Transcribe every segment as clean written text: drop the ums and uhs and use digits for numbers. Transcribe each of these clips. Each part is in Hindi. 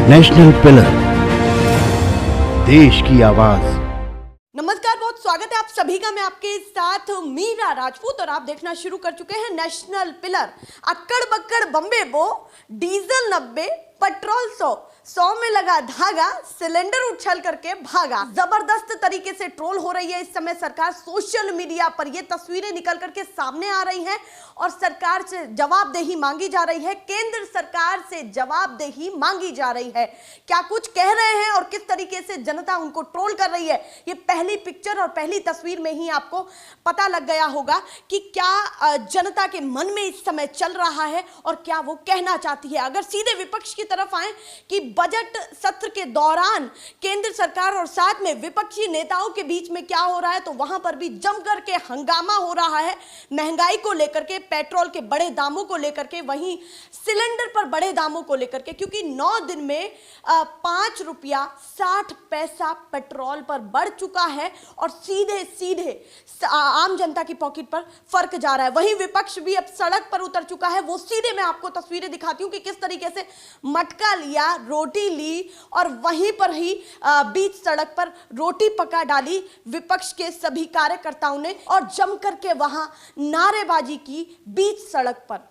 नेशनल पिलर, देश की आवाज। नमस्कार, बहुत स्वागत है आप सभी का। मैं आपके साथ मीरा राजपूत और आप देखना शुरू कर चुके हैं नेशनल पिलर। अक्कड़ बक्कड़ बम्बे बो, डीजल 90, पेट्रोल 100 में लगा धागा, सिलेंडर उछल करके भागा। जबरदस्त तरीके से ट्रोल हो रही है इस समय सरकार। सोशल मीडिया पर ये तस्वीरें निकल करके सामने आ रही हैं और सरकार से जवाबदेही मांगी जा रही है। केंद्र सरकार से जवाबदेही मांगी जा रही है। क्या कुछ कह रहे हैं और किस तरीके से जनता उनको ट्रोल कर रही है, ये पहली पिक्चर और पहली तस्वीर में ही आपको पता लग गया होगा कि क्या जनता के मन में इस समय चल रहा है और क्या वो कहना चाहती है। अगर सीधे विपक्ष की तरफ आए कि बजट सत्र के दौरान केंद्र सरकार और साथ में विपक्षी नेताओं के बीच में क्या हो रहा है, तो वहां पर भी जमकर के हंगामा हो रहा है। महंगाई को लेकर के, पेट्रोल के बड़े दामों को लेकर के, वहीं सिलेंडर पर बड़े दामों को लेकर के, क्योंकि 9 दिन में 5 रुपया 60 पैसा पेट्रोल पर बढ़ चुका है और सीधे सीधे आम जनता की पॉकेट पर फर्क जा रहा है। वहीं विपक्ष भी अब सड़क पर उतर चुका है। वो सीधे मैं आपको तस्वीरें दिखाती हूं कि किस तरीके से मटका लिया, रोटी ली और वहीं पर ही बीच सड़क पर रोटी पका डाली विपक्ष के सभी कार्यकर्ताओं ने और जम करके वहां नारेबाजी की बीच सड़क पर।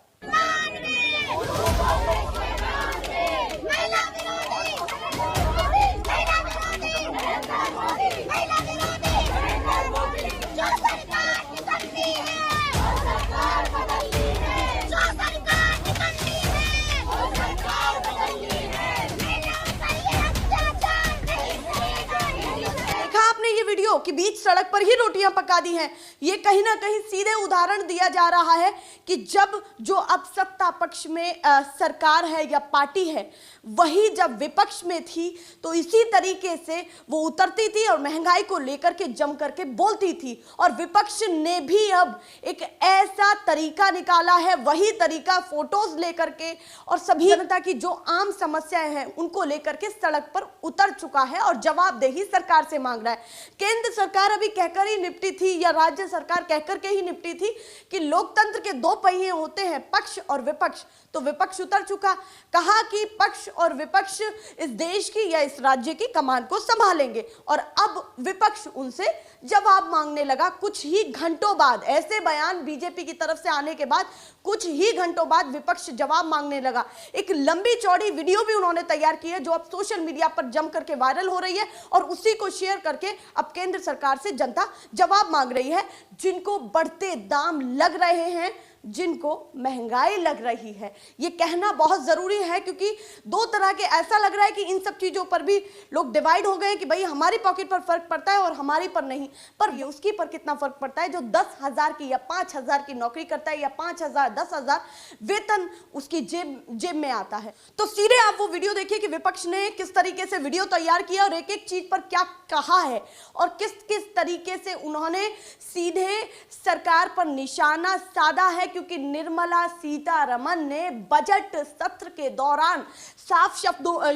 वीडियो कि बीच सड़क पर ही रोटियां पका दी हैं। ये कहीं ना कहीं सीधे उदाहरण दिया जा रहा है कि जब जो अब सत्ता पक्ष में सरकार है या पार्टी है, वही जब विपक्ष में थी तो इसी तरीके से वो उतरती थी और महंगाई को लेकर के जम करके बोलती थी। और विपक्ष ने भी अब एक ऐसा तरीका निकाला है, वही तरीका फोटोज लेकर के और सभी जनता की जो आम समस्याएं हैं उनको लेकर के सड़क पर उतर चुका है और जवाबदेही सरकार से मांग रहा है। केंद्र सरकार अभी कहकर ही निपटी थी या राज्य सरकार कहकर के ही निपटी थी कि लोकतंत्र के 2 पहिए होते हैं, पक्ष और विपक्ष। तो विपक्ष उतर चुका, कहा कि पक्ष और विपक्ष इस देश की या इस राज्य की कमान को संभालेंगे और अब विपक्ष उनसे जवाब मांगने लगा। कुछ ही घंटों बाद, ऐसे बयान बीजेपी की तरफ से आने के बाद कुछ ही घंटों बाद विपक्ष जवाब मांगने लगा। एक लंबी चौड़ी वीडियो भी उन्होंने तैयार की है जो अब सोशल मीडिया पर जम करके वायरल हो रही है और उसी को शेयर करके अब केंद्र सरकार से जनता जवाब मांग रही है। जिनको बढ़ते दाम लग रहे हैं, जिनको महंगाई लग रही है, ये कहना बहुत जरूरी है क्योंकि 2 तरह के ऐसा लग रहा है कि इन सब चीजों पर भी लोग डिवाइड हो गए कि भाई हमारी पॉकेट पर फर्क पड़ता है और हमारी पर नहीं। पर ये उसकी पर कितना फर्क पड़ता है जो 10,000 की या 5,000 की नौकरी करता है या 5,000 10,000 वेतन उसकी जेब में आता है। तो सीधे आप वो वीडियो देखिए कि विपक्ष ने किस तरीके से वीडियो तैयार किया और एक एक चीज पर क्या कहा है और किस किस तरीके से उन्होंने सीधे सरकार पर निशाना साधा है। क्योंकि निर्मला सीतारमण ने बजट सत्र के दौरान साफ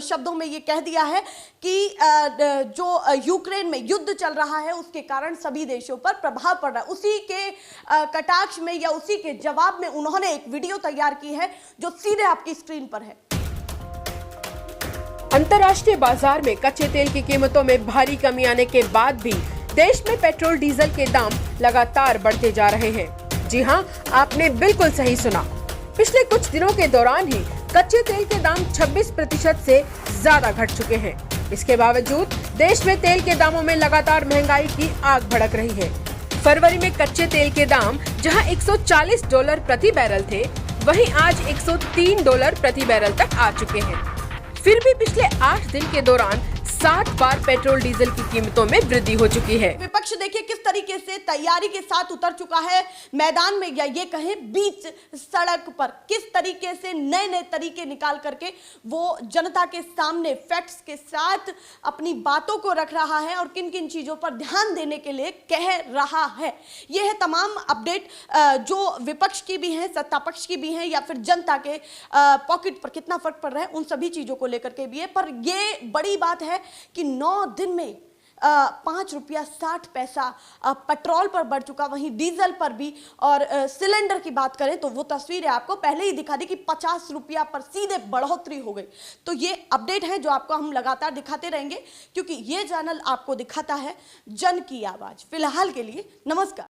शब्दों में ये कह दिया है कि जो यूक्रेन में युद्ध चल रहा है उसके कारण सभी देशों पर प्रभाव पड़ रहा है। उसी के कटाक्ष में या उसी के जवाब में उन्होंने एक वीडियो तैयार की है जो सीधे आपकी स्क्रीन पर है। अंतर्राष्ट्रीय बाजार में कच्चे तेल की कीमतों में भारी कमी आने के बाद भी देश में पेट्रोल डीजल के दाम लगातार बढ़ते जा रहे हैं। जी हां, आपने बिल्कुल सही सुना। पिछले कुछ दिनों के दौरान ही कच्चे तेल के दाम 26% से ज्यादा घट चुके हैं। इसके बावजूद देश में तेल के दामों में लगातार महंगाई की आग भड़क रही है। फरवरी में कच्चे तेल के दाम जहां $140 प्रति बैरल थे, वहीं आज $103 प्रति बैरल तक आ चुके हैं। फिर भी पिछले 8 दिन के दौरान 7 बार पेट्रोल डीजल की कीमतों में वृद्धि हो चुकी है। विपक्ष देखिए किस तरीके से तैयारी के साथ उतर चुका है मैदान में या ये कहें बीच सड़क पर। किस तरीके से नए नए तरीके निकाल करके वो जनता के सामने फैक्ट्स के साथ अपनी बातों को रख रहा है और किन किन चीजों पर ध्यान देने के लिए कह रहा है। ये है तमाम अपडेट जो विपक्ष की भी है, सत्ता पक्ष की भी है या फिर जनता के पॉकेट पर कितना फर्क पड़ रहा है, उन सभी चीजों को लेकर के भी है। पर ये बड़ी बात है कि 9 दिन में ₹5.60 पेट्रोल पर बढ़ चुका, वहीं डीजल पर भी। और सिलेंडर की बात करें तो वो तस्वीर है आपको पहले ही दिखा दी कि ₹50 पर सीधे बढ़ोतरी हो गई। तो ये अपडेट है जो आपको हम लगातार दिखाते रहेंगे, क्योंकि ये चैनल आपको दिखाता है जन की आवाज। फिलहाल के लिए नमस्कार।